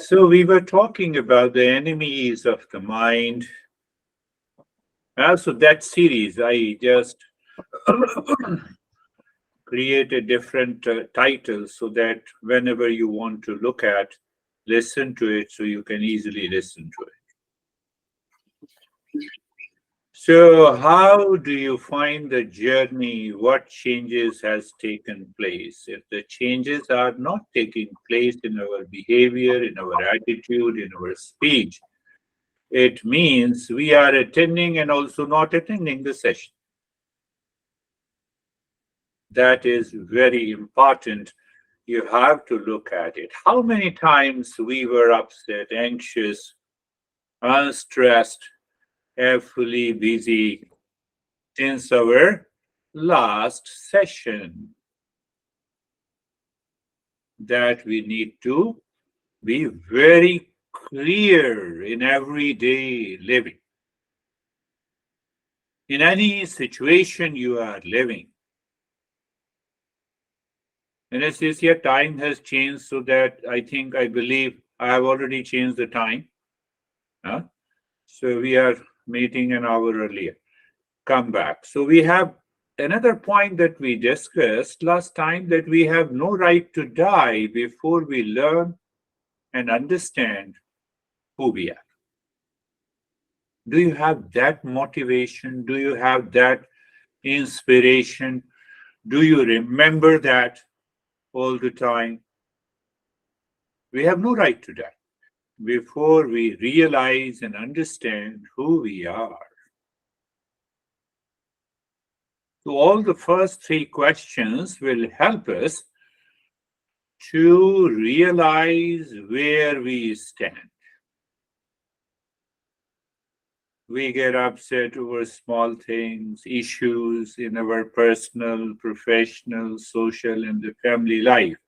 So we were talking about the enemies of the mind. Also, that series, I just created different titles so that whenever you want to look at, listen to it, so you can easily listen to it. So, how do you find the journey? What changes has taken place? If the changes are not taking place in our behavior, in our attitude, in our speech, it means we are attending and also not attending the session. That is very important. You have to look at it. How many times we were upset, anxious, unstressed, fully busy since our last session? That we need to be very clear in everyday living. In any situation you are living. And as this year, time has changed so that I believe I have already changed the time. Huh? So we are meeting an hour earlier. Come back. So we have another point that we discussed last time, that we have no right to die before we learn and understand who we are. Do you have that motivation? Do you have that inspiration? Do you remember that all the time? We have no right to die before we realize and understand who we are. So all the first three questions will help us to realize where we stand. We get upset over small things, issues in our personal, professional, social, and the family life.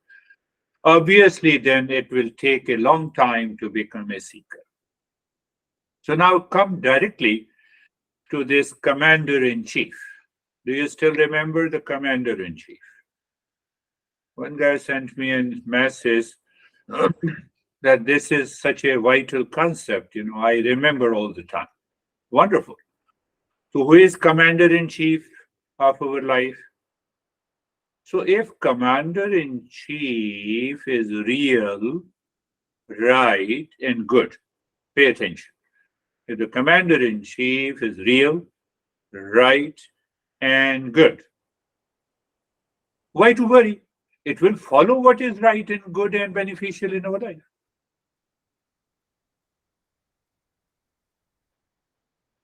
Obviously, then it will take a long time to become a seeker. So now come directly to this commander in chief. Do you still remember the commander in chief? One guy sent me a message that this is such a vital concept. I remember all the time. Wonderful. So, who is commander in chief of our life? So, if commander in chief is real, right, and good, pay attention. If the commander in chief is real, right, and good, why to worry? It will follow what is right and good and beneficial in our life.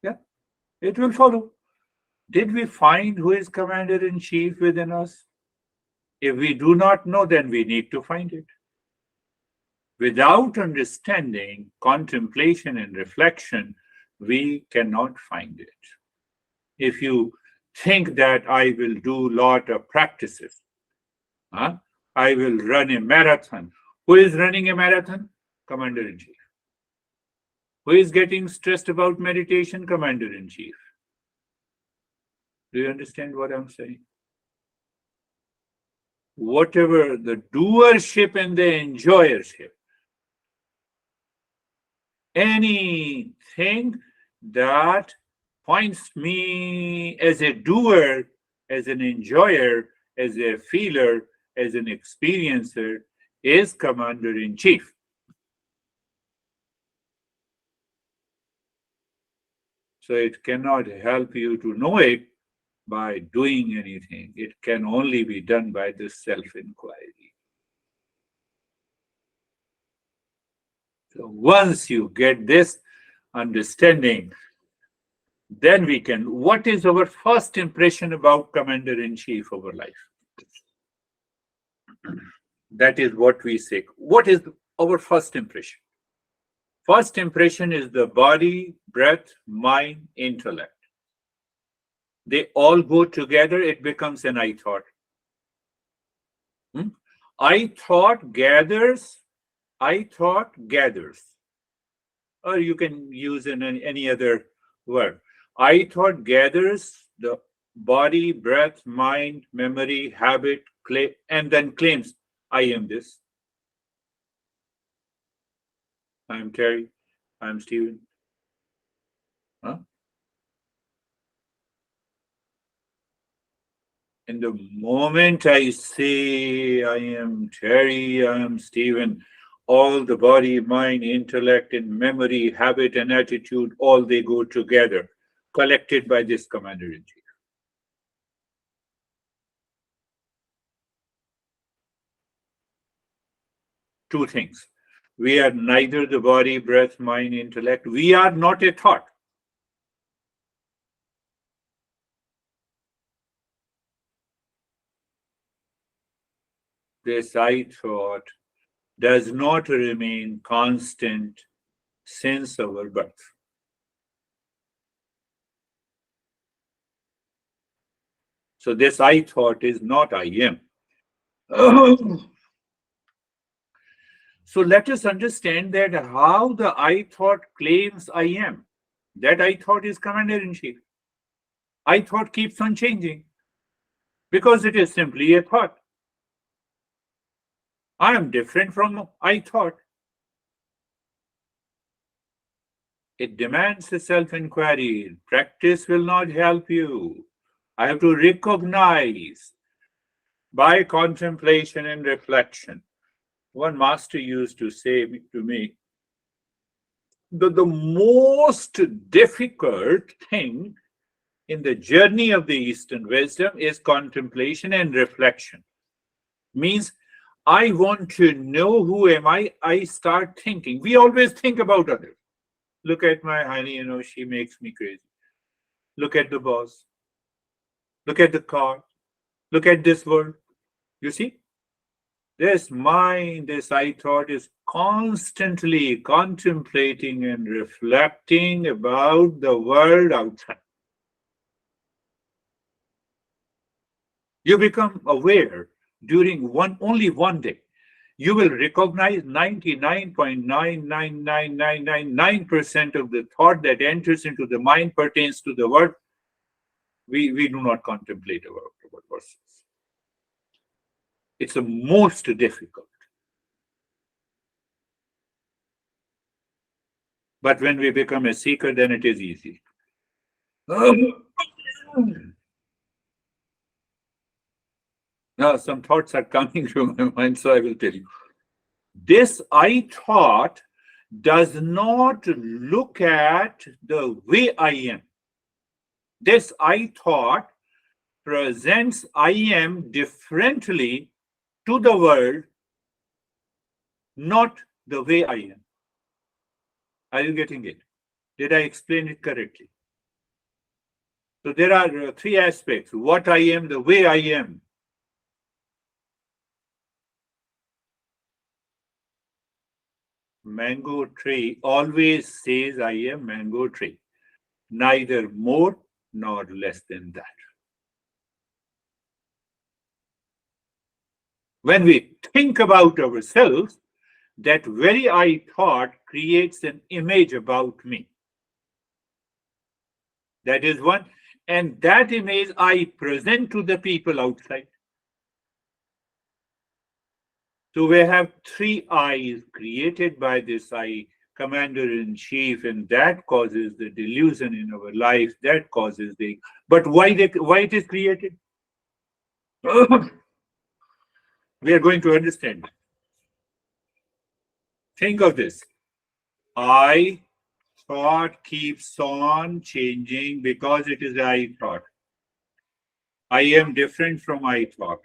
Yeah, it will follow. Did we find who is commander in chief within us? If we do not know, then we need to find it. Without understanding, contemplation, and reflection, we cannot find it. If you think that I will do a lot of practices, I will run a marathon. Who is running a marathon? Commander in chief. Who is getting stressed about meditation? Commander in chief. Do you understand what I'm saying? Whatever the doership and the enjoyership, anything that points me as a doer, as an enjoyer, as a feeler, as an experiencer, is commander in chief. So it cannot help you to know it by doing anything. It can only be done by the self-inquiry. So once you get this understanding, then we can, what is our first impression about commander-in-chief of our life? That is what we say. What is our first impression? First impression is the body, breath, mind, intellect. They all go together, it becomes an I thought. I thought gathers, or you can use any other word. I thought gathers the body, breath, mind, memory, habit, and then claims, I am this. I'm Terry. I'm Stephen. Huh? And the moment I say I am Terry, I am Stephen, all the body, mind, intellect, and memory, habit, and attitude, all they go together, collected by this commander in chief. Two things. We are neither the body, breath, mind, intellect. We are not a thought. This I thought does not remain constant since our birth. So this I thought is not I am. So let us understand that how the I thought claims I am. That I thought is commander in chief. I thought keeps on changing because it is simply a thought. I am different from I thought. It demands a self inquiry. Practice will not help you. I have to recognize by contemplation and reflection. One master used to say to me that the most difficult thing in the journey of the Eastern wisdom is contemplation and reflection. Means I want to know who am I start thinking. We always think about others. Look at my honey, she makes me crazy. Look at the boss. Look at the car. Look at this world. You see? This mind, this I thought is constantly contemplating and reflecting about the world outside. You become aware during only one day. You will recognize 99.99999% of the thought that enters into the mind pertains to the world. We do not contemplate about ourselves. It's the most difficult. But when we become a seeker, then it is easy. Now, some thoughts are coming to my mind, so I will tell you. This I thought does not look at the way I am. This I thought presents I am differently to the world, not the way I am. Are you getting it? Did I explain it correctly? So there are three aspects: what I am, the way I am. Mango tree always says I am mango tree, neither more nor less than that. When we think about ourselves, that very I thought creates an image about me. That is one. And that image I present to the people outside. So we have three I's created by this I, commander in chief, and that causes the delusion in our life. That causes the. But why it is created? We are going to understand. Think of this. I thought keeps on changing because it is I thought. I am different from I thought.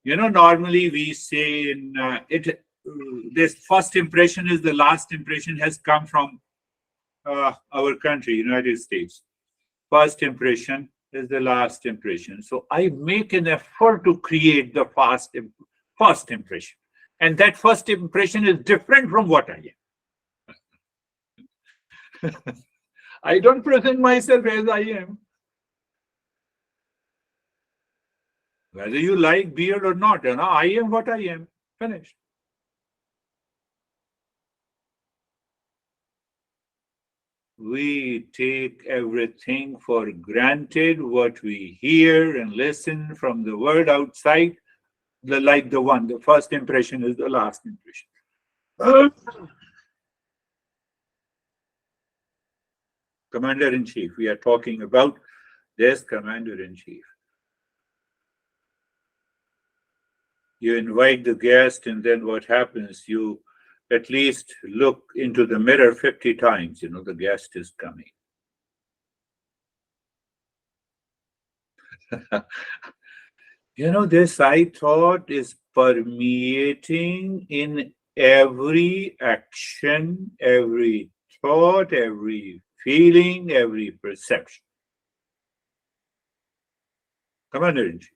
Normally we say in this first impression is the last impression has come from our country, United States. First impression is the last impression. So I make an effort to create the first impression. And that first impression is different from what I am. I don't present myself as I am. Whether you like beard or not, I am what I am. Finished. We take everything for granted, what we hear and listen from the world outside, the first impression is the last impression. Commander-in-chief. We are talking about this commander-in-chief. You invite the guest, and then what happens? You at least look into the mirror 50 times. The guest is coming. This I thought is permeating in every action, every thought, every feeling, every perception. Commander-in-chief.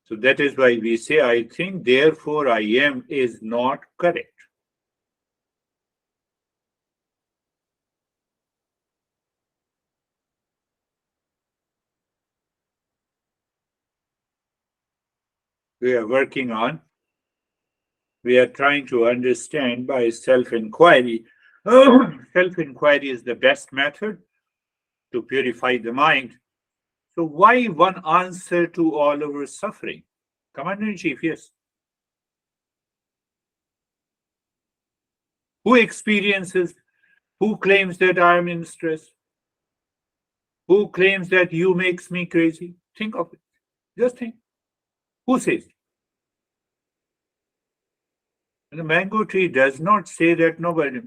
So that is why we say, I think, therefore I am is not correct. We are working on, we are trying to understand by self-inquiry. Self-inquiry is the best method to purify the mind. So why one answer to all our suffering? Commander-in-chief, yes. Who experiences, who claims that I am in stress? Who claims that you makes me crazy? Think of it. Just think. Who says? And the mango tree does not say that nobody.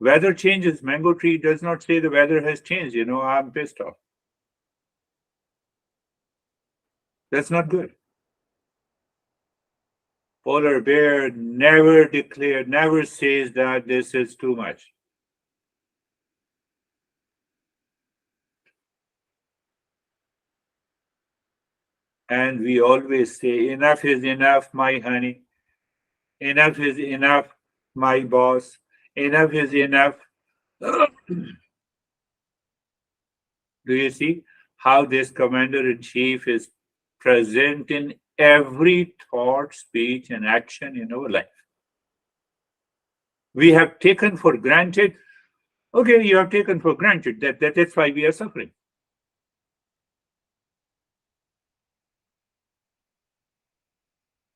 Weather changes. Mango tree does not say the weather has changed. I'm pissed off. That's not good. Polar bear never says that this is too much. And we always say, enough is enough, my honey. Enough is enough, my boss. Enough is enough. Do you see how this commander-in-chief is present in every thought, speech, and action in our life? We have taken for granted, okay, you have taken for granted that's why we are suffering.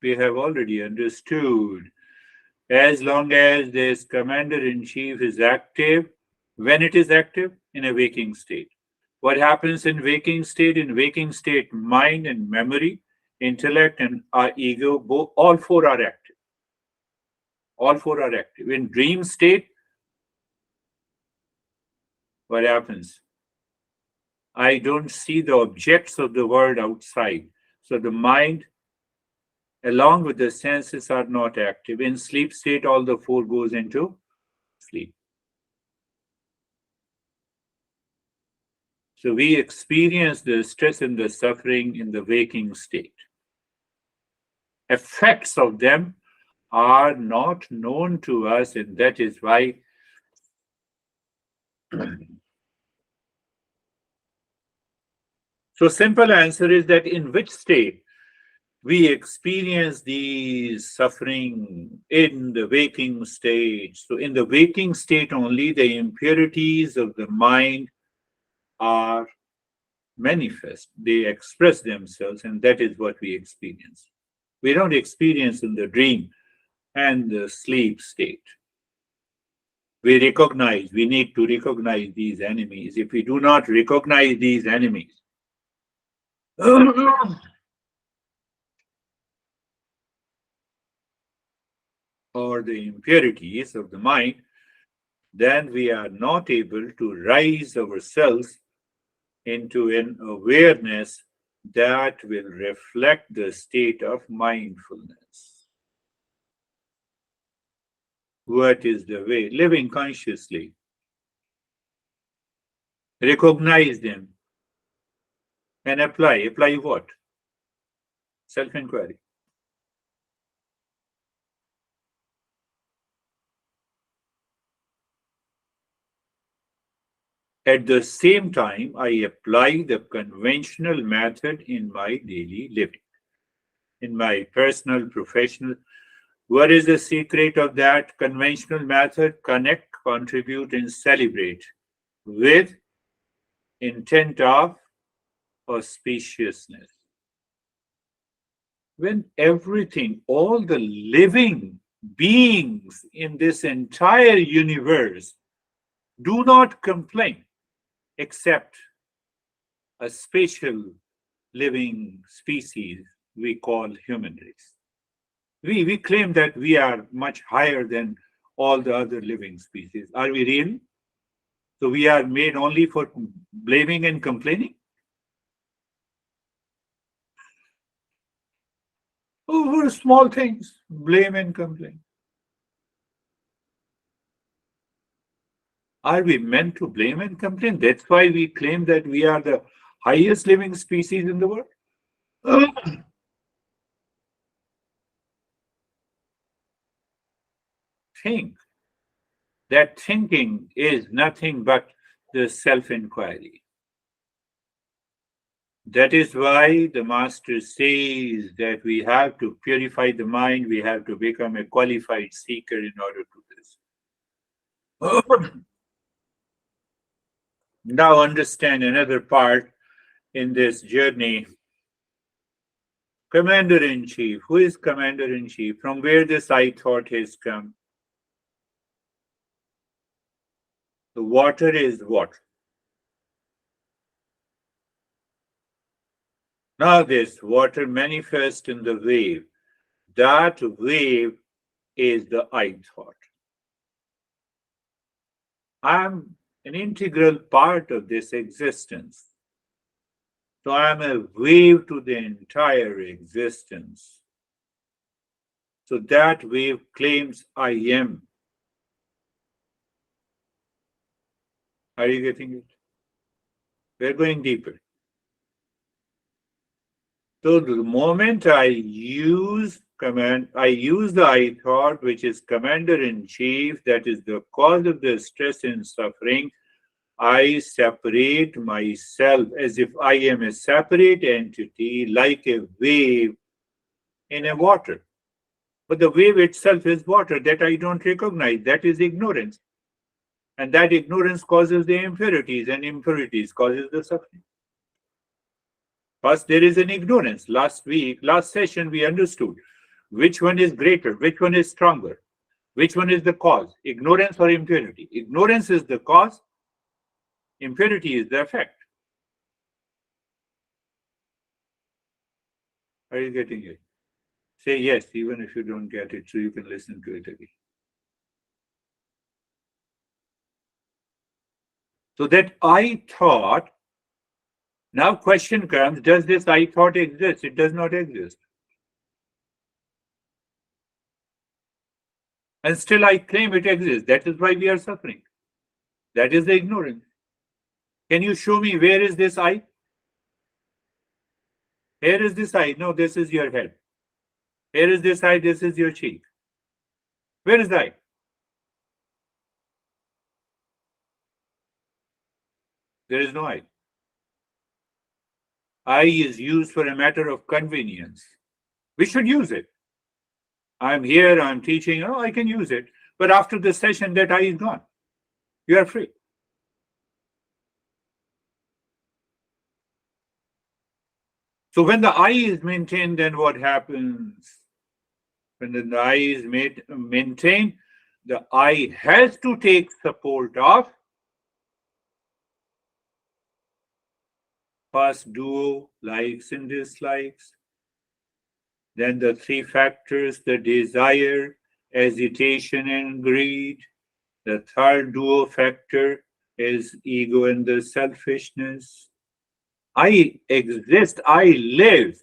We have already understood, as long as this commander-in-chief is active, when it is active, in a waking state. What happens in waking state? In waking state, mind and memory, intellect and our ego, all four are active. All four are active. In dream state, what happens? I don't see the objects of the world outside. So the mind, along with the senses, are not active. In sleep state, all the four goes into sleep. So we experience the stress and the suffering in the waking state. Effects of them are not known to us, and that is why so simple answer is that in which state we experience the suffering in the waking state. So in the waking state only the impurities of the mind are manifest. They express themselves, and that is what we experience. We don't experience in the dream and the sleep state. We need to recognize these enemies. If we do not recognize these enemies, or the impurities of the mind, then we are not able to rise ourselves into an awareness that will reflect the state of mindfulness. What is the way? Living consciously. Recognize them and apply. Apply what? Self-inquiry. At the same time, I apply the conventional method in my daily living, in my personal, professional. What is the secret of that conventional method? Connect, contribute, and celebrate with intent of auspiciousness. When everything, all the living beings in this entire universe do not complain except a special living species we call human race. We claim that we are much higher than all the other living species. Are we real? So we are made only for blaming and complaining? Over small things, blame and complain. Are we meant to blame and complain? That's why we claim that we are the highest living species in the world. Think that thinking is nothing but the self inquiry. That is why the master says that we have to purify the mind, we have to become a qualified seeker in order to do this. Now, understand another part in this journey. Commander in Chief. Who is Commander in Chief? From where this I thought has come? The water is what? Now, this water manifests in the wave. That wave is the I thought. I'm an integral part of this existence. So I'm a wave to the entire existence. So that wave claims I am. Are you getting it? We're going deeper. So the moment I use the I thought, which is commander in chief, that is the cause of the stress and suffering, I separate myself as if I am a separate entity, like a wave in a water. But the wave itself is water that I don't recognize. That is ignorance. And that ignorance causes the impurities, and impurities causes the suffering. First, there is an ignorance. Last session, we understood which one is greater, which one is stronger, which one is the cause, ignorance or impurity. Ignorance is the cause, impurity is the effect. Are you getting it? Say yes, even if you don't get it, so you can listen to it again. So that I thought, now question comes, does this I thought exist? It does not exist. And still I claim it exists. That is why we are suffering. That is the ignorance. Can you show me where is this I? Here is this I. No, this is your head. Here is this I. This is your cheek. Where is the I? There is no I. I is used for a matter of convenience. We should use it. I'm here, I'm teaching, oh, I can use it. But after the session, that I is gone. You are free. So when the I is maintained, then what happens? When the I is maintained, the I has to take support of first duo, likes and dislikes, then the three factors, the desire, agitation, and greed. The third duo factor is ego and the selfishness. I exist, I live,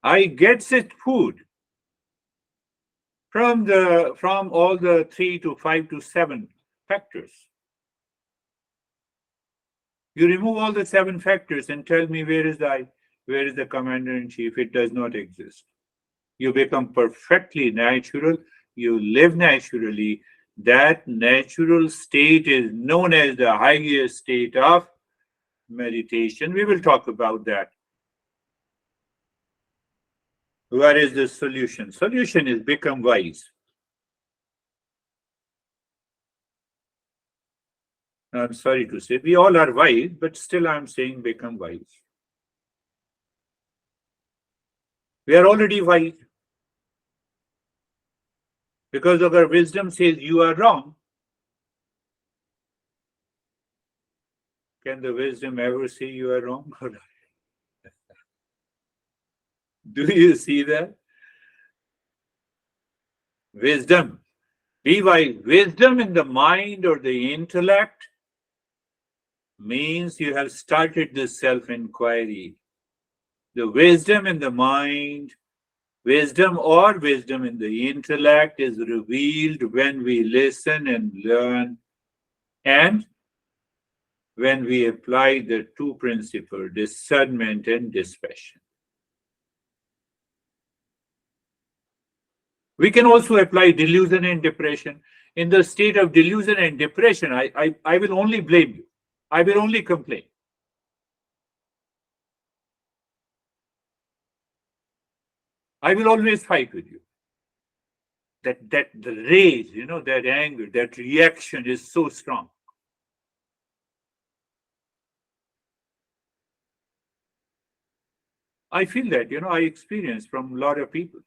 I gets its food from all the 3 to 5 to 7 factors. You remove all the 7 factors and tell me where is the I, where is the commander in chief? It does not exist. You become perfectly natural, you live naturally. That natural state is known as the highest state of meditation. We will talk about that. Where is the solution? Solution is become wise. I'm sorry to say, we all are wise, but still I'm saying become wise. We are already wise. Because our wisdom says you are wrong. Can the wisdom ever say you are wrong? Do you see that? Wisdom. Be wise. Wisdom in the mind or the intellect means you have started the self inquiry. The wisdom in the mind, wisdom or wisdom in the intellect is revealed when we listen and learn and when we apply the two principles, discernment and dispassion. We can also apply delusion and depression. In the state of delusion and depression, I will only blame you. I will only complain. I will always fight with you. That the rage, that anger, that reaction is so strong. I feel that, I experience from a lot of people,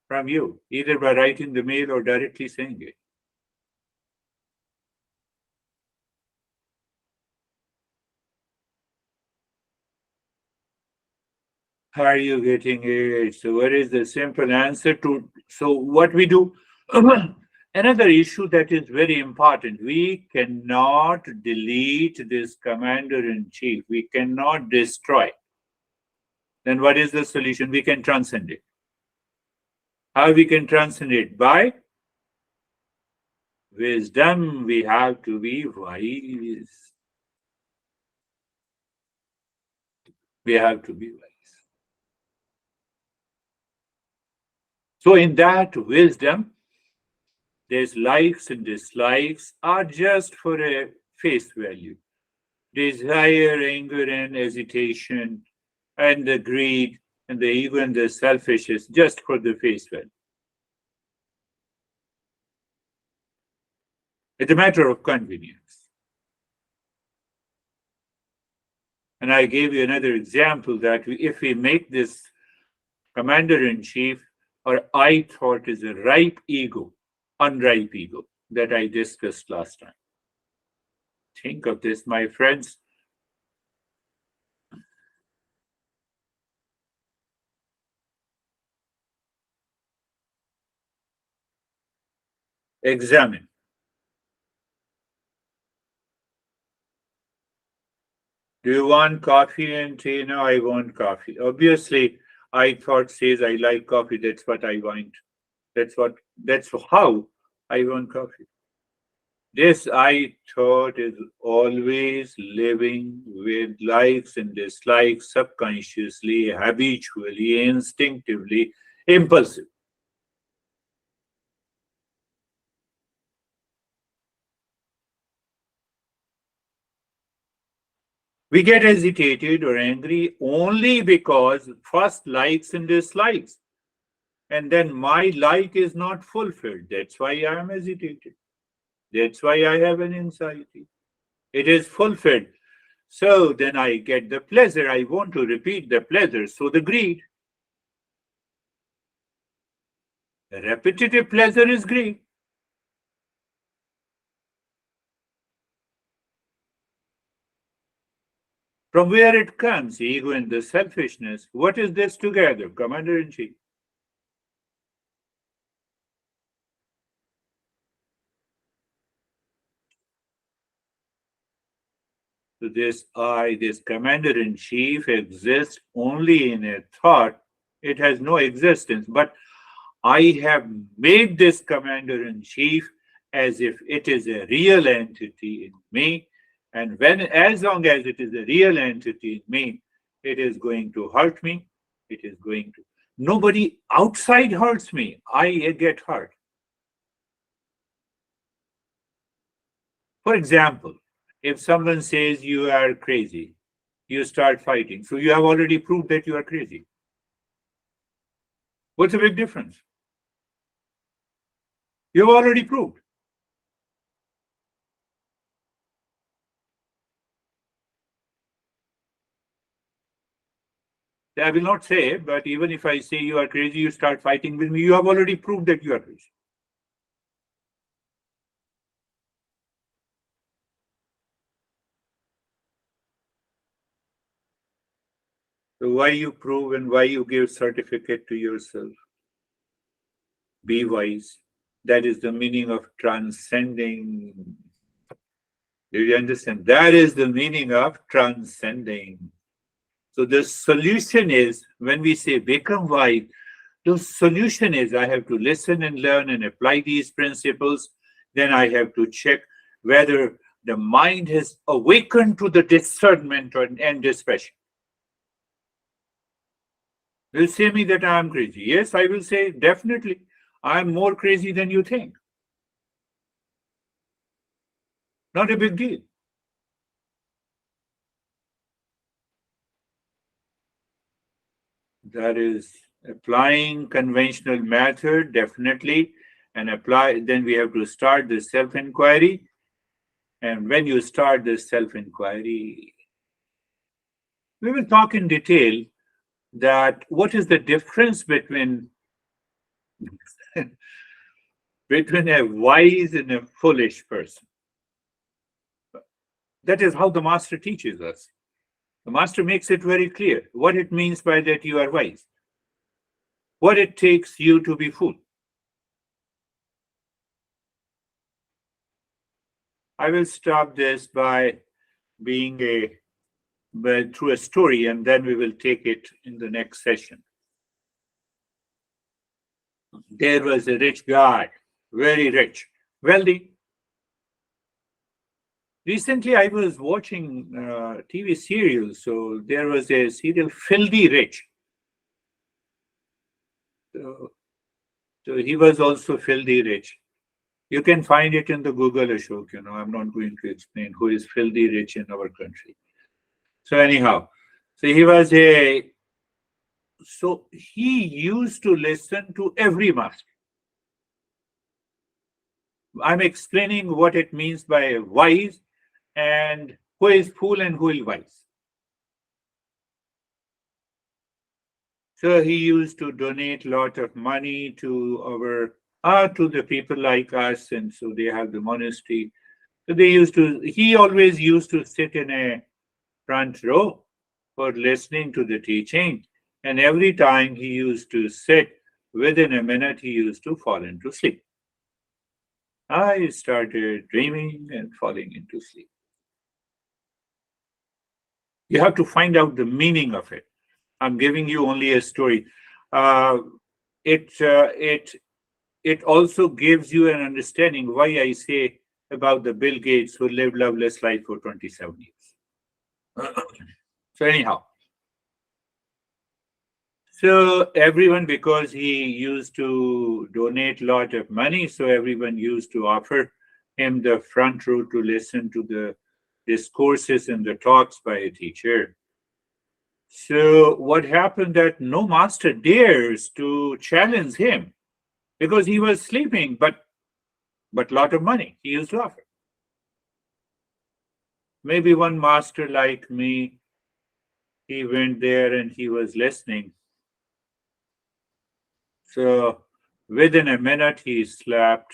from you, either by writing the mail or directly saying it. Are you getting it? So, what is the simple answer to? So, what we do? Another issue that is very important, we cannot delete this commander in chief. We cannot destroy. Then, what is the solution? We can transcend it. How we can transcend it? By wisdom. We have to be wise. We have to be wise. So, in that wisdom, there's likes and dislikes are just for a face value. Desire, anger, and hesitation, and the greed, and the ego and the selfishness, just for the face value. It's a matter of convenience. And I gave you another example that if we make this commander in chief, or I thought is a ripe ego, unripe ego that I discussed last time. Think of this, my friends. Examine. Do you want coffee and tea? No, I want coffee. Obviously, I thought says I like coffee. That's what I want. That's how I want coffee. This I thought is always living with likes and dislikes subconsciously, habitually, instinctively, impulsive. We get agitated or angry only because first likes and dislikes, and then my like is not fulfilled. That's why I am agitated. That's why I have an anxiety. It is fulfilled. So then I get the pleasure. I want to repeat the pleasure. So the greed. Repetitive pleasure is greed. From where it comes, ego and the selfishness. What is this together, Commander in Chief? So this I, this Commander in Chief, exists only in a thought. It has no existence. But I have made this Commander in Chief as if it is a real entity in me. And as long as it is a real entity in me, it is going to hurt me. It is going to. Nobody outside hurts me. I get hurt. For example, if someone says you are crazy, you start fighting. So you have already proved that you are crazy. What's the big difference? You've already proved. I will not say, but even if I say you are crazy, you start fighting with me, you have already proved that you are crazy. So why you prove and why you give certificate to yourself? Be wise. That is the meaning of transcending. Do you understand? That is the meaning of transcending. So the solution is when we say become wise, the solution is I have to listen and learn and apply these principles. Then I have to check whether the mind has awakened to the discernment and dispassion. Will say me that I am crazy. Yes, I will say definitely I am more crazy than you think. Not a big deal. That is applying conventional method, definitely, and apply. Then we have to start the self-inquiry. And when you start the self-inquiry, we will talk in detail that what is the difference between between a wise and a foolish person. That is how the master teaches us. The master makes it very clear what it means by that you are wise, what it takes you to be fool. I will stop this by being a but through a story, and then we will take it in the next session. There was a rich guy, very rich, wealthy. Recently, I was watching TV serials, so there was a serial, Filthy Rich. So, so he was also filthy rich. You can find it in the Google, Ashok. I'm not going to explain who is filthy rich in our country. So anyhow, so he was a so he used to listen to every master. I'm explaining what it means by wise and who is fool and who is wise. So he used to donate a lot of money to to the people like us, and so they have the monastery. So he always used to sit in a front row for listening to the teaching. And every time he used to sit, within a minute, he used to fall into sleep. I started dreaming and falling into sleep. You have to find out the meaning of it. I'm giving you only a story. Uh, it also gives you an understanding why I say about the Bill Gates who lived loveless life for 27 years. So anyhow, so everyone, because he used to donate a lot of money, so everyone used to offer him the front row to listen to the discourses and the talks by a teacher. So what happened that no master dares to challenge him because he was sleeping, but lot of money he used to offer. Maybe one master like me, he went there and he was listening. So within a minute he slept.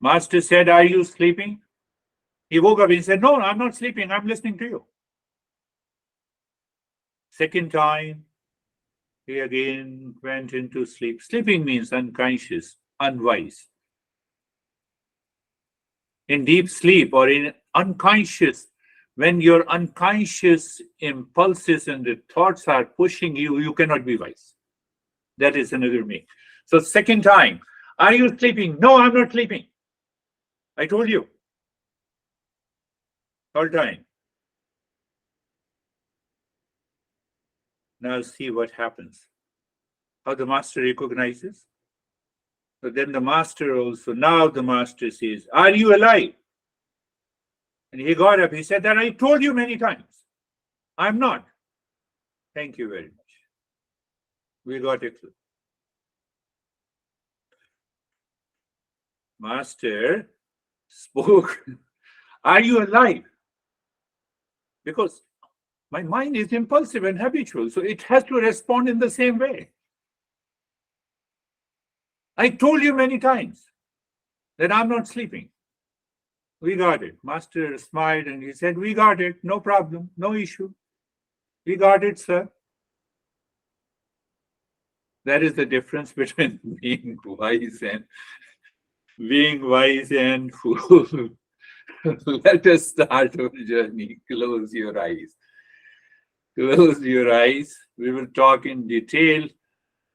Master said, "Are you sleeping?" He woke up and said, "No, I'm not sleeping. I'm listening to you." Second time, he again went into sleep. Sleeping means unconscious, unwise. In deep sleep or in unconscious, when your unconscious impulses and the thoughts are pushing you, you cannot be wise. That is another me. So, second time, are you sleeping? No, I'm not sleeping. I told you. Third time. Now see what happens. How the master recognizes. So then the master also, now the master says, "Are you alive?" And he got up. He said, "That I told you many times. I'm not." Thank you very much. We got it. Master spoke. Are you alive? Because My mind is impulsive and habitual, so it has to respond in the same way. I told you many times that I'm not sleeping. We got it. Master smiled and he said, we got it. No problem. No issue. We got it, sir. That is the difference between being wise and fool. Let us start our journey. Close your eyes. Close your eyes. We will talk in detail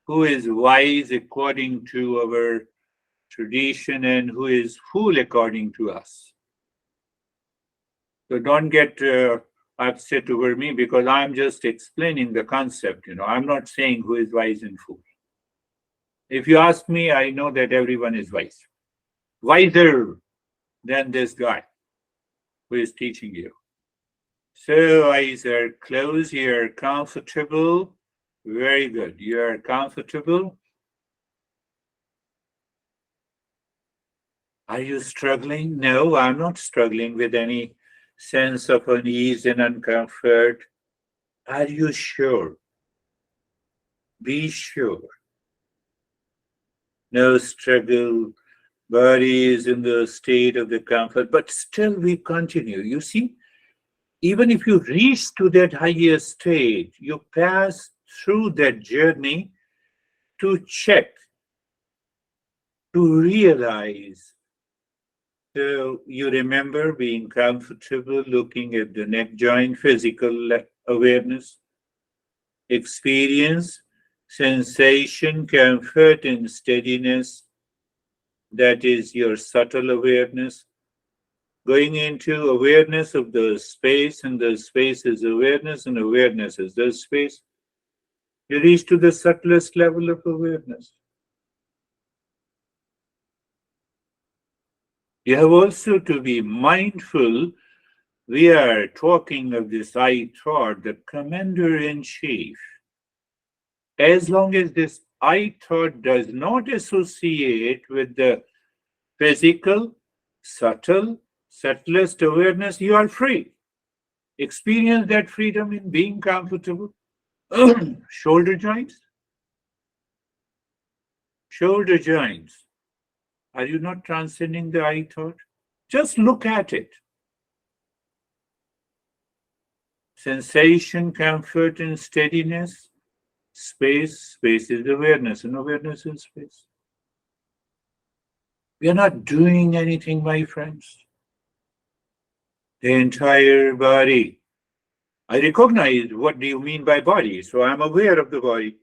who is wise according to our tradition and who is fool according to us. So don't get upset over me because I'm just explaining the concept. I'm not saying who is wise and fool. If you ask me, I know that everyone is wise. Wiser than this guy who is teaching you. So eyes are closed, you're comfortable. Very good. You're comfortable. Are you struggling? No, I'm not struggling with any sense of unease and uncomfort. Are you sure? Be sure. No struggle. Body is in the state of the comfort, but still we continue. You see, even if you reach to that higher state, you pass through that journey to check, to realize. So you remember being comfortable, looking at the neck joint, physical awareness, experience, sensation, comfort, and steadiness. That is your subtle awareness. Going into awareness of the space, and the space is awareness, and awareness is the space. You reach to the subtlest level of awareness. You have also to be mindful. We are talking of this I thought, the commander in chief. As long as this I thought does not associate with the physical, subtlest awareness, you are free. Experience that freedom in being comfortable. Shoulder joints. Shoulder joints. Are you not transcending the I thought? Just look at it. Sensation, comfort, and steadiness. Space is awareness, and awareness is space. We are not doing anything, my friends. The entire body. I recognize what do you mean by body, so I'm aware of the body.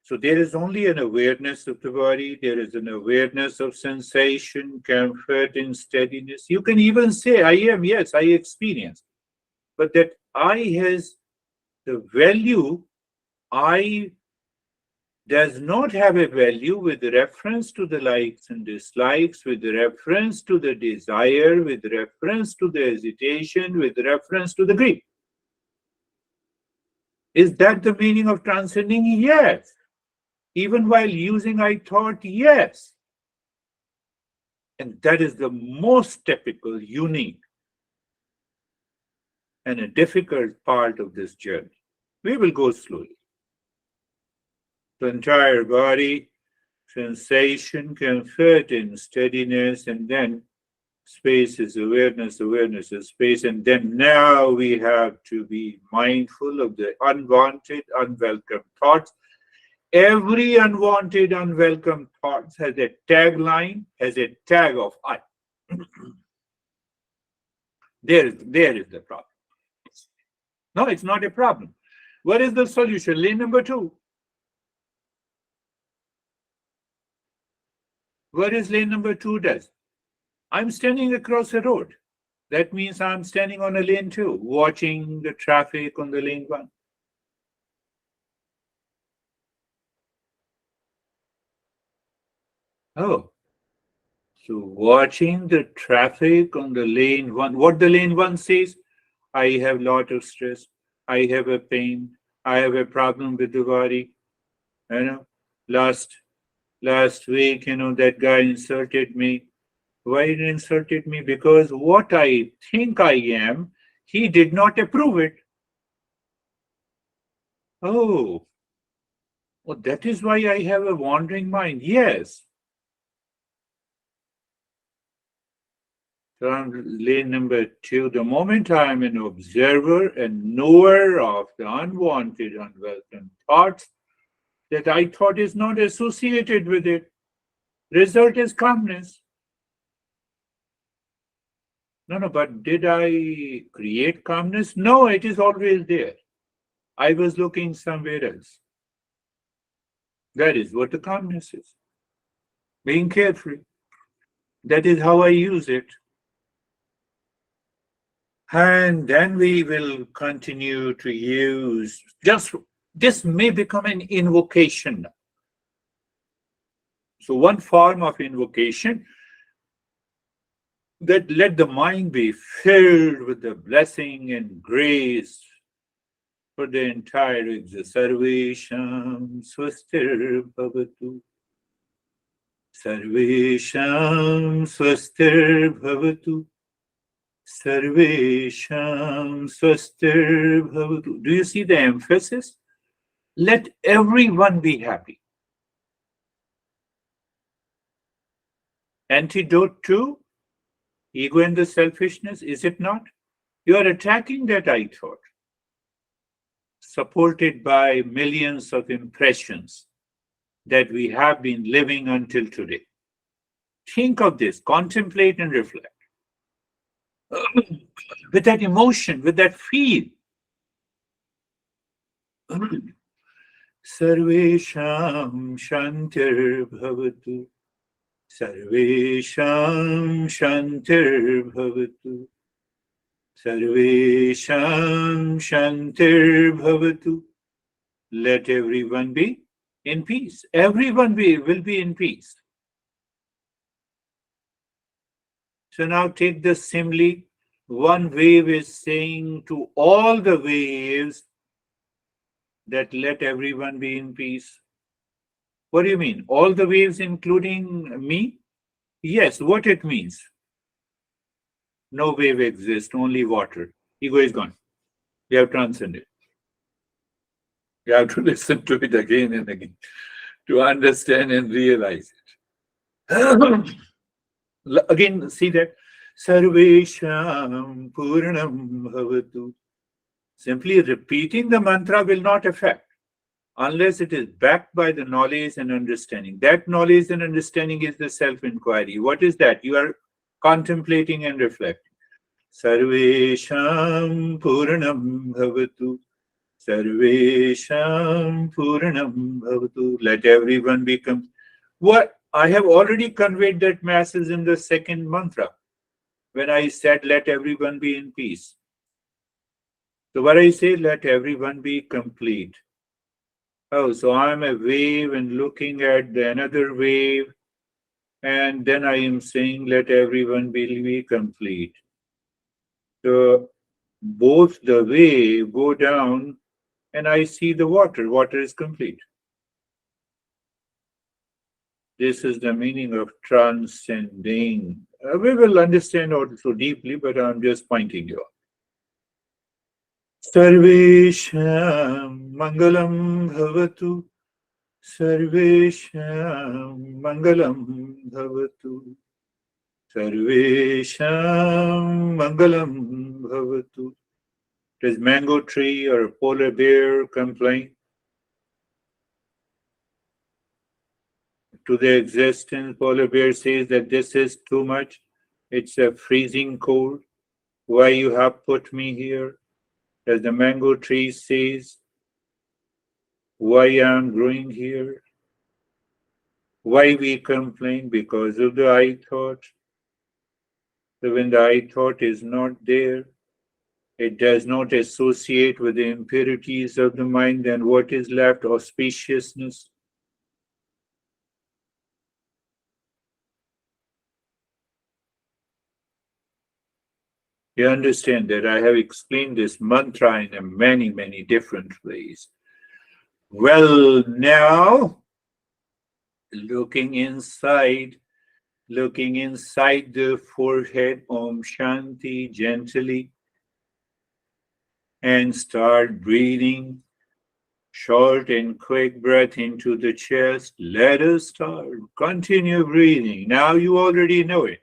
So there is only an awareness of the body. There is an awareness of sensation, comfort, and steadiness. You can even say, I am, yes, I experience. But that I has the value, I does not have a value with reference to the likes and dislikes, with reference to the desire, with reference to the hesitation, with reference to the grief. Is that the meaning of transcending? Yes. Even while using I thought, yes. And that is the most typical, unique, and a difficult part of this journey. We will go slowly. The entire body, sensation, comfort, and steadiness, and then space is awareness, awareness is space, and then now we have to be mindful of the unwanted, unwelcome thoughts. Every unwanted, unwelcome thought has a tagline, has a tag of I. There is the problem. No, it's not a problem. What is the solution? Lane number 2. What is lane number 2 does? I'm standing across a road. That means I'm standing on a lane 2, watching the traffic on the lane 1. Oh, so watching the traffic on the lane 1. What the lane 1 says? I have a lot of stress. I have a pain. I have a problem with the body. Last week, that guy insulted me. Why he insulted me? Because what I think I am, he did not approve it. Oh, oh, that is why I have a wandering mind. Yes. So lane number two, the moment I am an observer and knower of the unwanted, unwelcome thoughts, that I thought is not associated with it. Result is calmness. No, no, but did I create calmness? No, it is always there. I was looking somewhere else. That is what the calmness is. Being carefree. That is how I use it. And then we will continue to use just this may become an invocation. So, one form of invocation that let the mind be filled with the blessing and grace for the entire existence. Sarvesham swastir bhavatu. Sarvesham swastir bhavatu. Sarvesham swastir bhavatu. Do you see the emphasis? Let everyone be happy. Antidote to ego and the selfishness, is it not? You are attacking that I thought, supported by millions of impressions that we have been living until today. Think of this, contemplate and reflect. With that emotion, with that feel. Sarvesham shantir bhavatu. Sarvesham shantir bhavatu. Sarvesham shantir bhavatu. Let everyone be in peace. Everyone will be in peace. So now take the simile. One wave is saying to all the waves that let everyone be in peace. What do you mean? All the waves, including me? Yes, what it means. No wave exists, only water. Ego is gone. You have transcended. You have to listen to it again and again to understand and realize it. Again, see that. Sarvesham Purnam Bhavatu. Simply repeating the mantra will not affect unless it is backed by the knowledge and understanding. That knowledge and understanding is the self-inquiry. What is that? You are contemplating and reflecting. Sarvesham Purnam Bhavatu. Sarvesham Purnam Bhavatu. Let everyone become. What? I have already conveyed that message in the second mantra when I said, let everyone be in peace. So, what I say, let everyone be complete. Oh, so I'm a wave and looking at the another wave, and then I am saying, let everyone be complete. So, both the wave go down, and I see the water. Water is complete. This is the meaning of transcending. We will understand also deeply, but I'm just pointing you out. Sarvesham Mangalam Bhavatu. Sarvesham Mangalam Bhavatu. Sarvesham Mangalam Bhavatu. Does mango tree or a polar bear complain to their existence? Polar bear says that this is too much. It's a freezing cold. Why you have put me here? As the mango tree says, why I am growing here? Why we complain? Because of the I thought. So when the I thought is not there, it does not associate with the impurities of the mind, then what is left? Auspiciousness. You understand that I have explained this mantra in many, many different ways. Well, now, looking inside the forehead, Om Shanti, gently, and start breathing Short and quick breath into the chest. Let us start. Continue breathing. Now you already know it.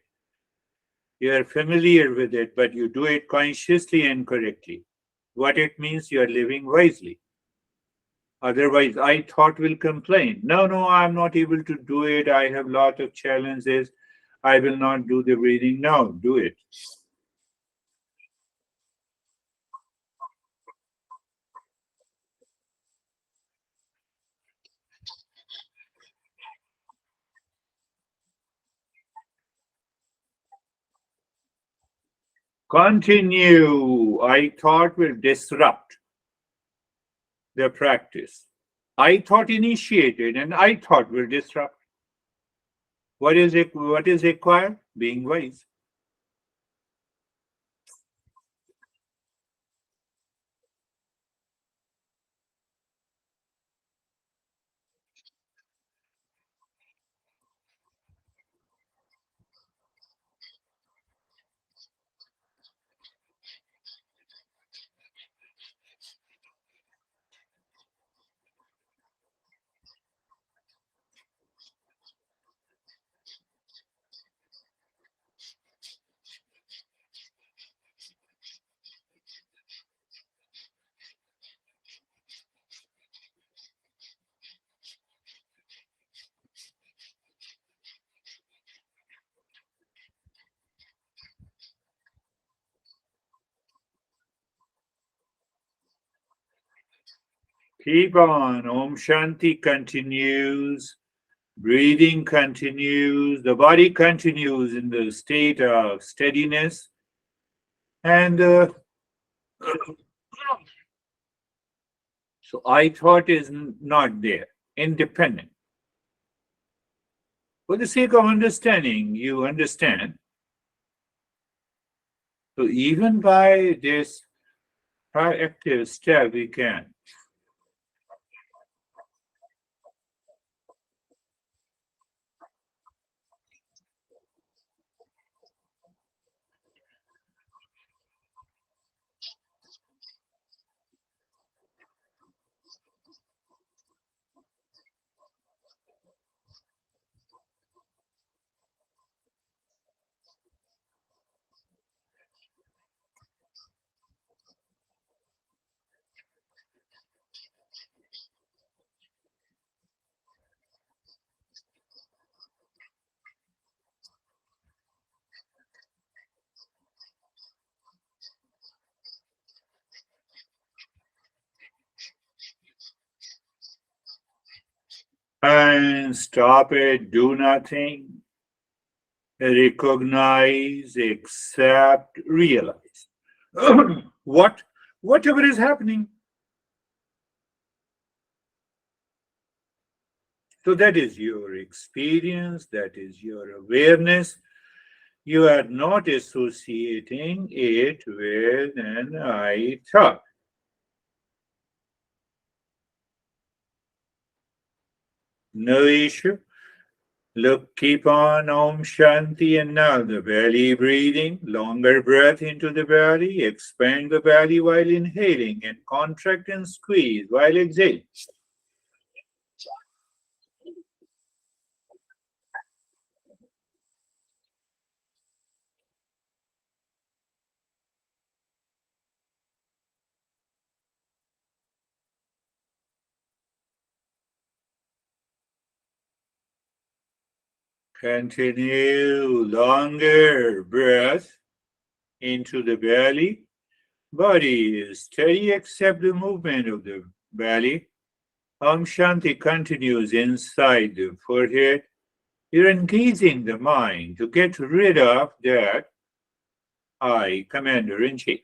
You are familiar with it, but you do it consciously and correctly. What it means, you are living wisely. Otherwise, I thought will complain. No, no, I'm not able to do it. I have lot of challenges. I will not do the breathing. No, do it. Continue. I thought will disrupt the practice. I thought initiated and I thought will disrupt. What is it? What is required? Being wise. Keep on. Om Shanti continues. Breathing continues. The body continues in the state of steadiness. And so I thought is not there. Independent. For the sake of understanding, you understand. So even by this proactive step, we can. And stop it, do nothing, recognize, accept, realize. what whatever is happening. So that is your experience, that is your awareness. You are not associating it with an I thought. No issue. Look, keep on Om Shanti, and now the belly breathing, longer breath into the belly, expand the belly while inhaling, and contract and squeeze while exhaling. Continue longer breath into the belly. Body is steady except the movement of the belly. Om Shanti continues inside the forehead. You're engaging the mind to get rid of that I, Commander in Chief.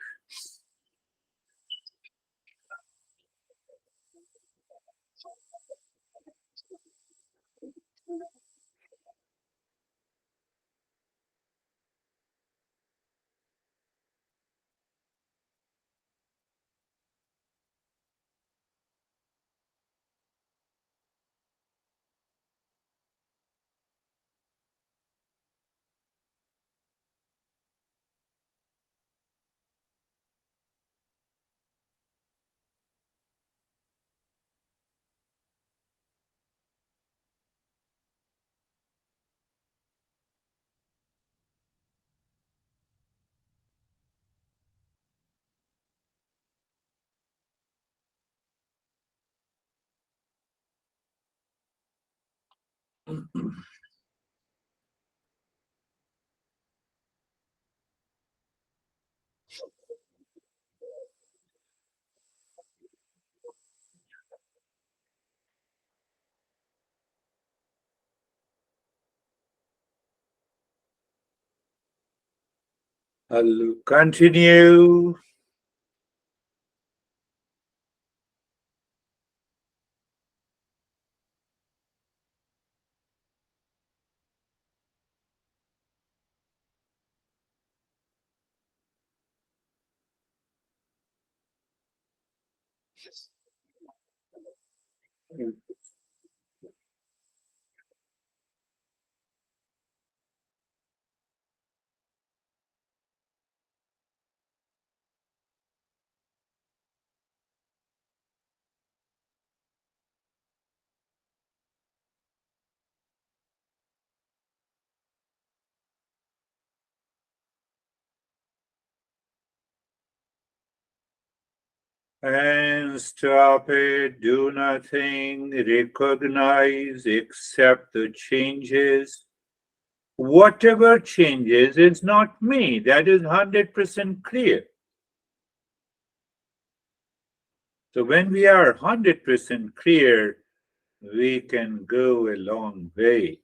I'll continue. And stop it, do nothing, recognize, accept the changes. Whatever changes is not me. That is 100% clear. So when we are 100% clear, we can go a long way.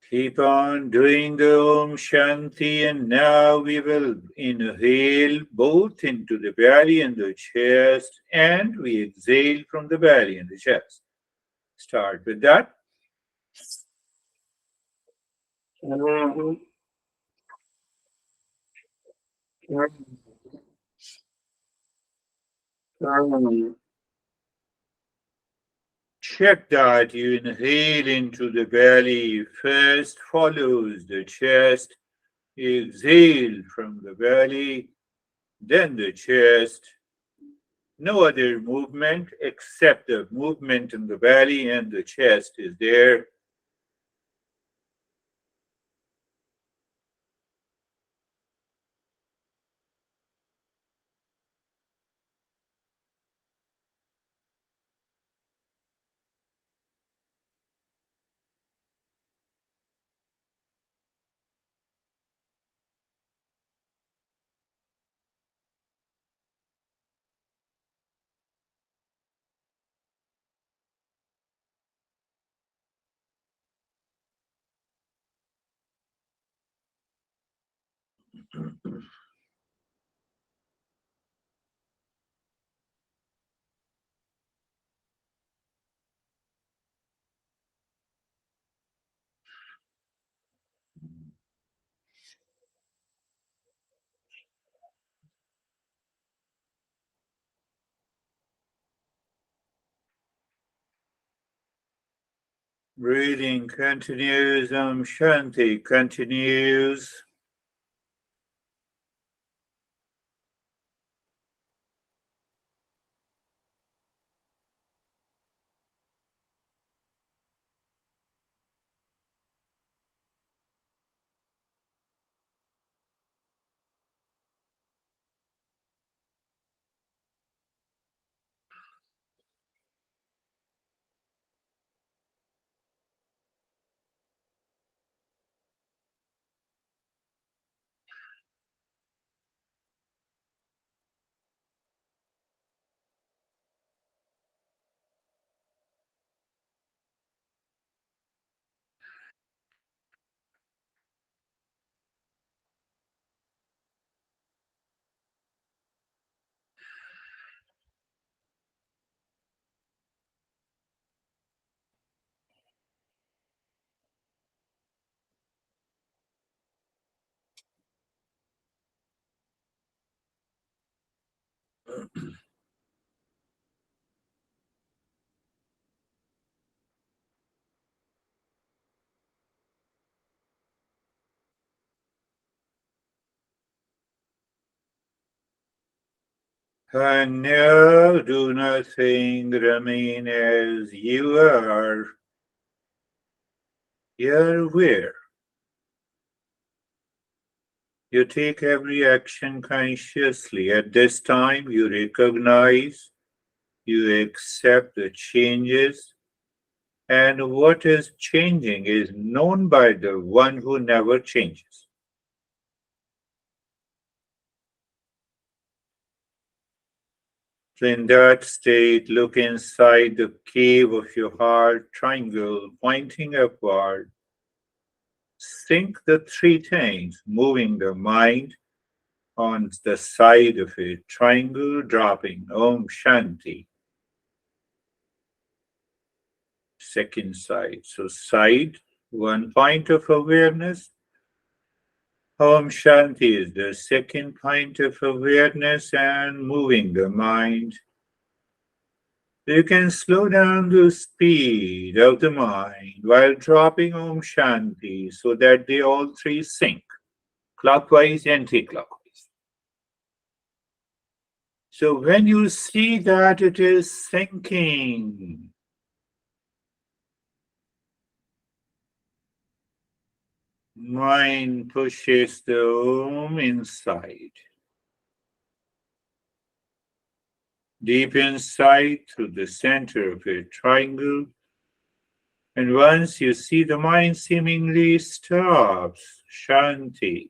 Keep on doing the Om Shanti, and now we will inhale both into the belly and the chest, and we exhale from the belly and the chest. Start with that. Check that you inhale into the belly first, follows the chest, exhale from the belly, then the chest. No other movement except the movement in the belly and the chest is there. Breathing continues, Shanti continues. And now do nothing, remain as you are. You're aware. You take every action consciously. At this time, you recognize, you accept the changes, And what is changing is known by the one who never changes. So in that state, look inside the cave of your heart, triangle pointing upward. Think the three things, moving the mind on the side of it, triangle dropping, Om Shanti. Second side. So side, one point of awareness. Om Shanti is the second point of awareness and moving the mind. You can slow down the speed of the mind while dropping Om Shanti so that they all three sync, clockwise, anti-clockwise. So when you see that it is sinking, mind pushes the Om inside. Deep inside through the center of a triangle. And once you see the mind seemingly stops, Shanti,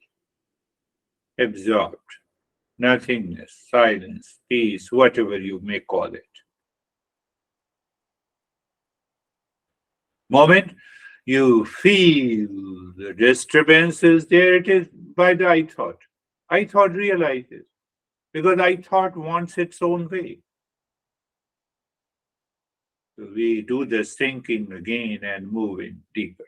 absorbed, nothingness, silence, peace, whatever you may call it. Moment you feel the disturbances, there it is by the I thought. I thought realizes because I thought wants its own way. So we do the thinking again and move in deeper.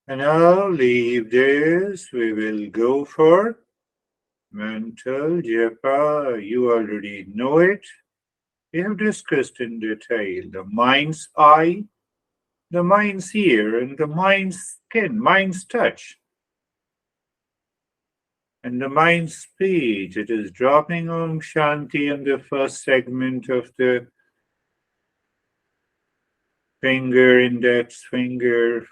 And now leave this. We will go for mental japa. You already know it. We have discussed in detail the mind's eye, the mind's ear, and the mind's skin, mind's touch, and the mind's speech. It is dropping Om Shanti in the first segment of the finger, index finger,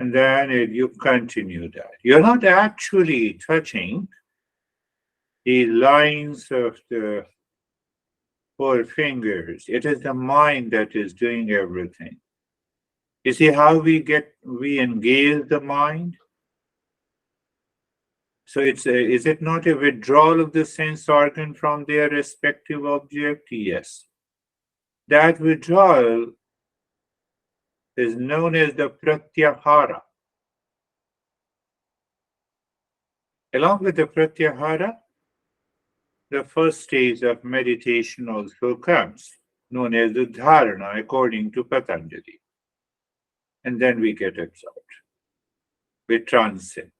and then you continue that. You're not actually touching, the lines of the four fingers. It is the mind that is doing everything. You see how we engage the mind? So is it not a withdrawal of the sense organ from their respective object? Yes. That withdrawal is known as the pratyahara. Along with the pratyahara, the first stage of meditation also comes, known as the dharana, according to Patanjali. And then we get absorbed. We transcend.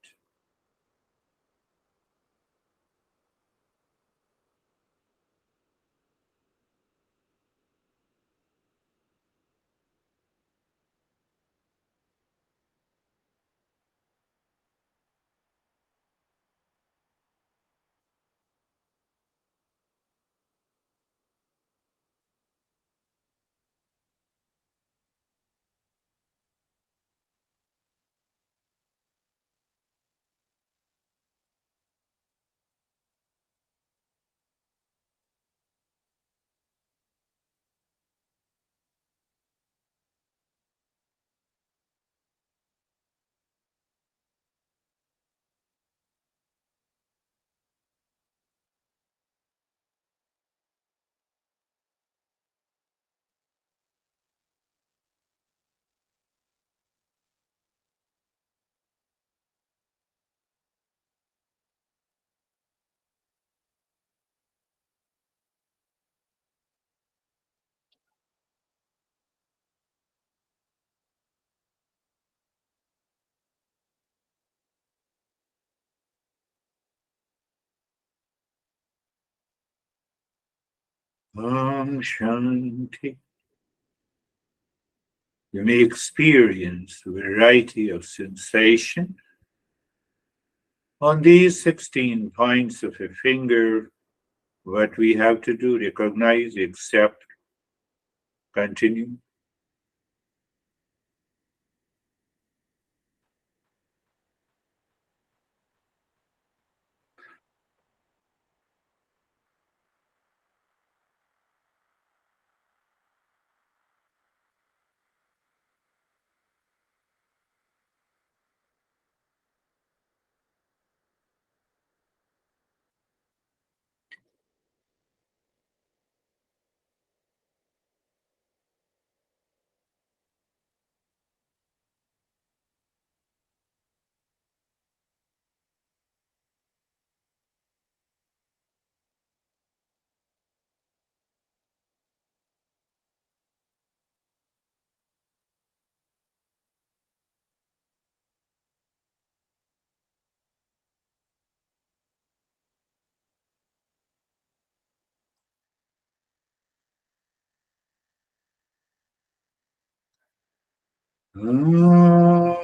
Shanti. You may experience a variety of sensation on these 16 points of a finger. What we have to do, recognize, accept, continue. Om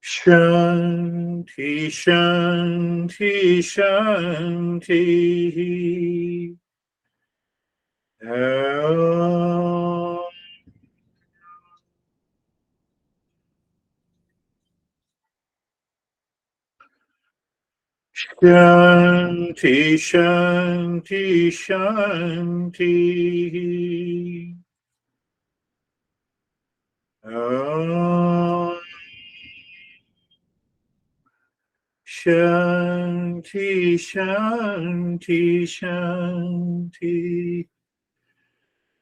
Shanti, Shanti, Shanti. Om Shanti, Shanti, Shanti. Om Shanti, Shanti, Shanti.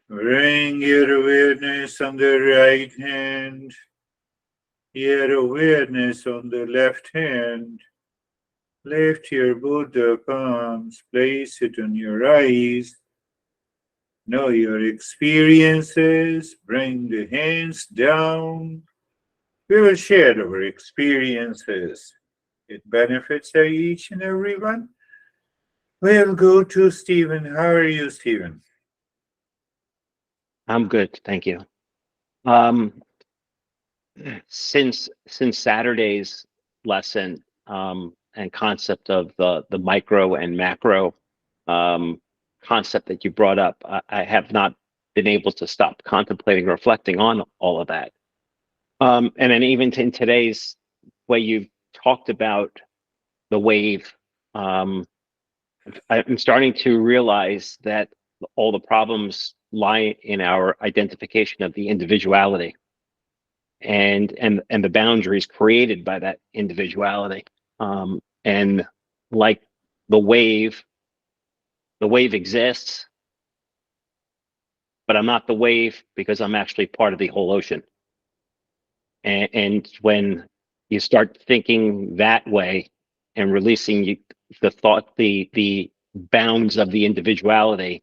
Bring your awareness on the right hand, your awareness on the left hand. Lift your Buddha palms, place it on your eyes. Know your experiences, bring the hands down. We will share our experiences. It benefits each and everyone. We'll go to Stephen. How are you, Stephen? I'm good, thank you. Um, since Saturday's lesson and concept of the micro and macro concept that you brought up, I have not been able to stop contemplating, reflecting on all of that. And then even in today's way you talked about the wave, I'm starting to realize that all the problems lie in our identification of the individuality and the boundaries created by that individuality. And like the wave exists, but I'm not the wave because I'm actually part of the whole ocean. And when you start thinking that way and releasing the thought, the bounds of the individuality,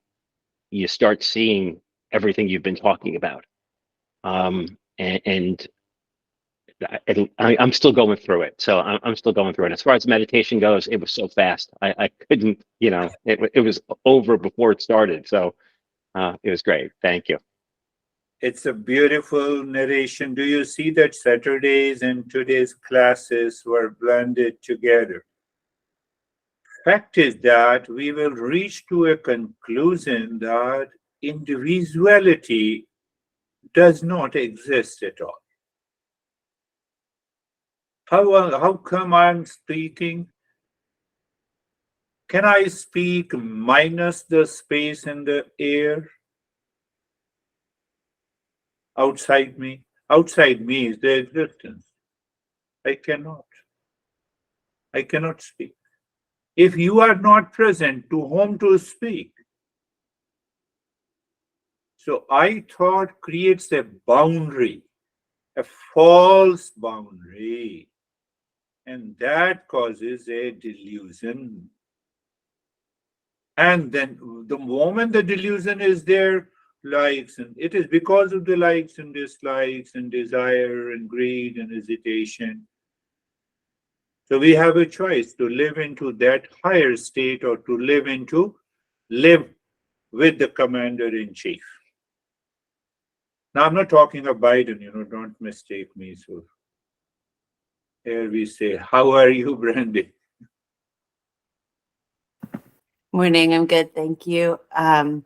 you start seeing everything you've been talking about. And I'm still going through it. So I'm still going through it. As far as meditation goes, it was so fast. I couldn't, it was over before it started. So it was great. Thank you. It's a beautiful narration. Do you see that Saturdays and today's classes were blended together? Fact is that we will reach to a conclusion that individuality does not exist at all. How come I'm speaking? Can I speak minus the space and the air outside me? Outside me is the existence. I cannot. I cannot speak. If you are not present, to whom to speak? So I thought creates a boundary, a false boundary, and that causes a delusion. And then the moment the delusion is there, likes, and it is because of the likes and dislikes and desire and greed and hesitation. So we have a choice to live into that higher state or to live with the commander in chief. Now I'm not talking of Biden, don't mistake me. So here we say, how are you, Brandy? Morning, I'm good, thank you. I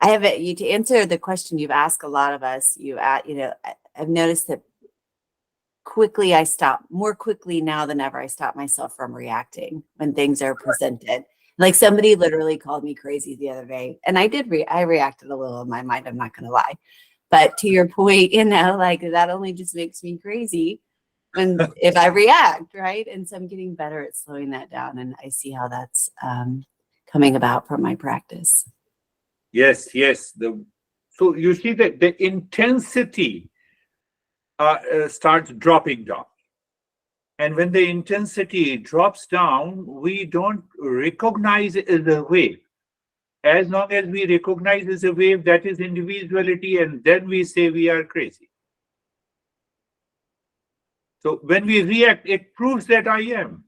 have you to answer the question you've asked a lot of us. I've noticed that I stop more quickly now than ever. I stop myself from reacting when things are presented. Like somebody literally called me crazy the other day, and I reacted a little in my mind. I'm not going to lie, but to your point, like that only just makes me crazy if I react, right? And so I'm getting better at slowing that down, and I see how that's coming about from my practice. Yes. So you see that the intensity starts dropping down. And when the intensity drops down, we don't recognize it as a wave. As long as we recognize it as a wave, that is individuality, and then we say we are crazy. So when we react, it proves that I am.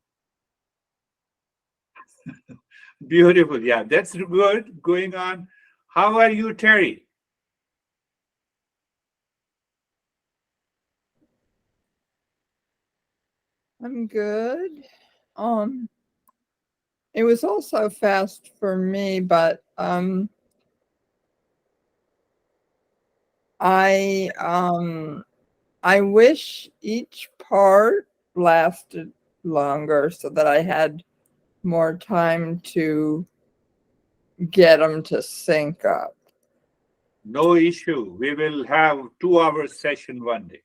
Beautiful. Yeah, that's good. Going on. How are you, Terry? I'm good. It was also fast for me, but I wish each part lasted longer so that I had more time to get them to sync up. No issue. We will have 2 hour session one day.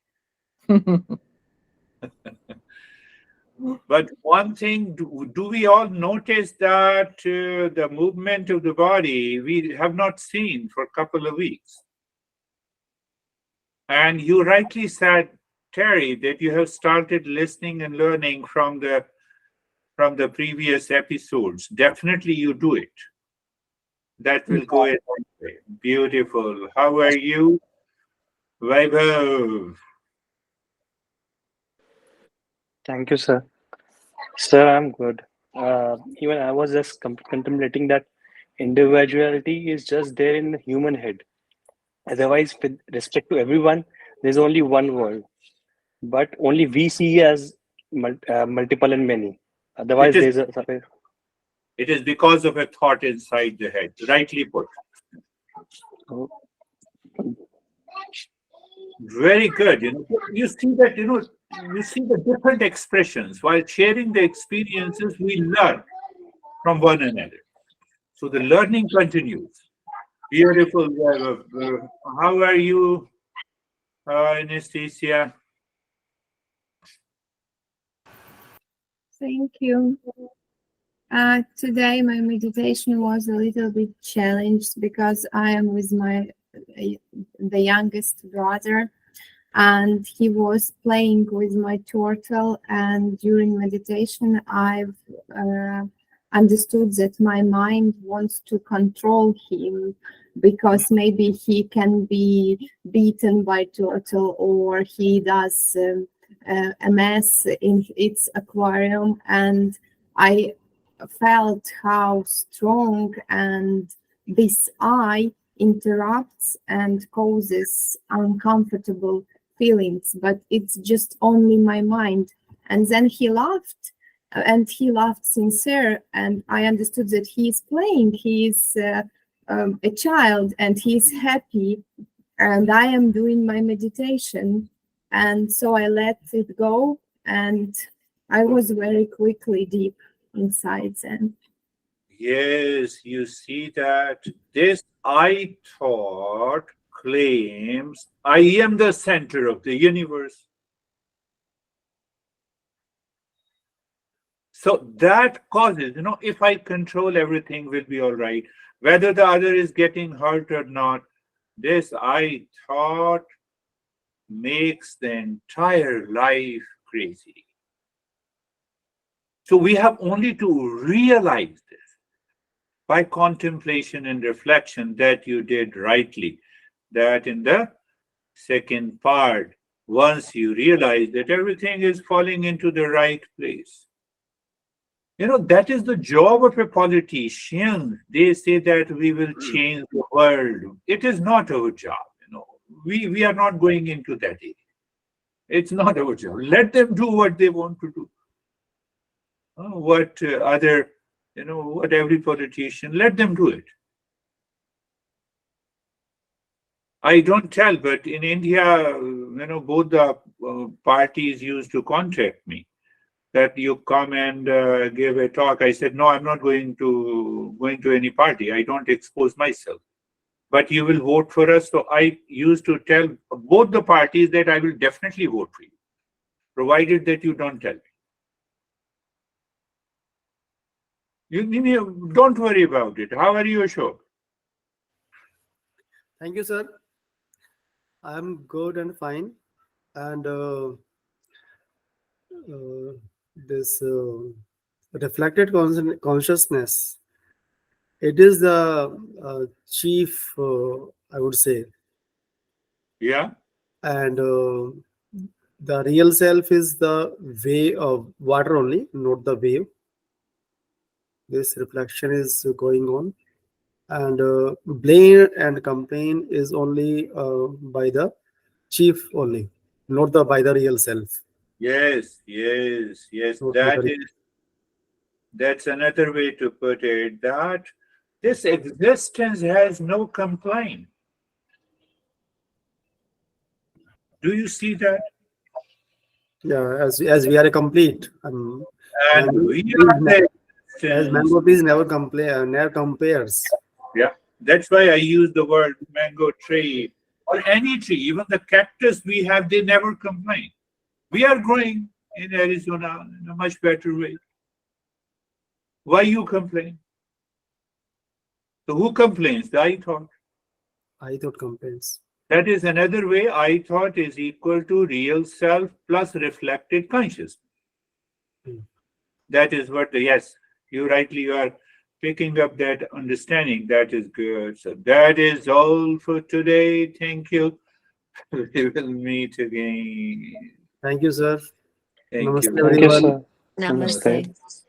But one thing, do we all notice that the movement of the body we have not seen for a couple of weeks? And you rightly said, Terry, that you have started listening and learning from the previous episodes. Definitely you do it. That will go a long way. Beautiful. How are you, Vaibhav? Thank you, sir. Sir, I'm good. Even I was just contemplating that individuality is just there in the human head. Otherwise, with respect to everyone, there's only one world. But only we see as multiple and many. It Otherwise, is there's a. it is because of a thought inside the head. Rightly put. Very good. You see that, you see the different expressions. While sharing the experiences, we learn from one another. So the learning continues. Beautiful. How are you, Anastasia? Thank you. Today my meditation was a little bit challenged because I am with the youngest brother, and he was playing with my turtle, and during meditation I've understood that my mind wants to control him because maybe he can be beaten by turtle, or he does a mess in its aquarium, and I felt how strong and this I interrupts and causes uncomfortable feelings, but it's just only my mind. And then he laughed, and he laughed sincere, and I understood that he is playing, he is a child, and he is happy, and I am doing my meditation. And so I let it go, and I was very quickly deep inside Zen. Yes, you see that this I thought claims I am the center of the universe. So that causes, if I control everything will be all right. Whether the other is getting hurt or not, this I thought makes the entire life crazy. So we have only to realize this by contemplation and reflection that you did rightly, that in the second part, once you realize that everything is falling into the right place. That is the job of a politician. They say that we will change the world. It is not our job. We are not going into that area. It's not our job. Let them do what they want to do. What every politician, let them do it. I don't tell, but in India, both the parties used to contact me that you come and give a talk. I said, no, I'm not going to any party. I don't expose myself. But you will vote for us. So I used to tell both the parties that I will definitely vote for you, provided that you don't tell me. You don't worry about it. How are you, Ashok? Thank you, sir. I'm good and fine. And this reflected consciousness, it is the chief, I would say. Yeah. And the real self is the way of water only, not the wave. This reflection is going on. And blame and complain is only by the chief only, not by the real self. Yes. Not by the That's another way to put it, that this existence has no complaint. Do you see that? Yeah, as we are a complete. And we are the As existence. mango trees never never compares. Yeah. That's why I use the word mango tree or any tree, even the cactus we have, they never complain. We are growing in Arizona in a much better way. Why you complain? So who complains? The I thought. I thought complains. That is another way. I thought is equal to real self plus reflected consciousness. That is what yes, you are picking up that understanding. That is good. So that is all for today. Thank you. We will meet again. Thank you, sir. Thank Namaste, you. Thank you, everyone. sir. Namaste. Namaste.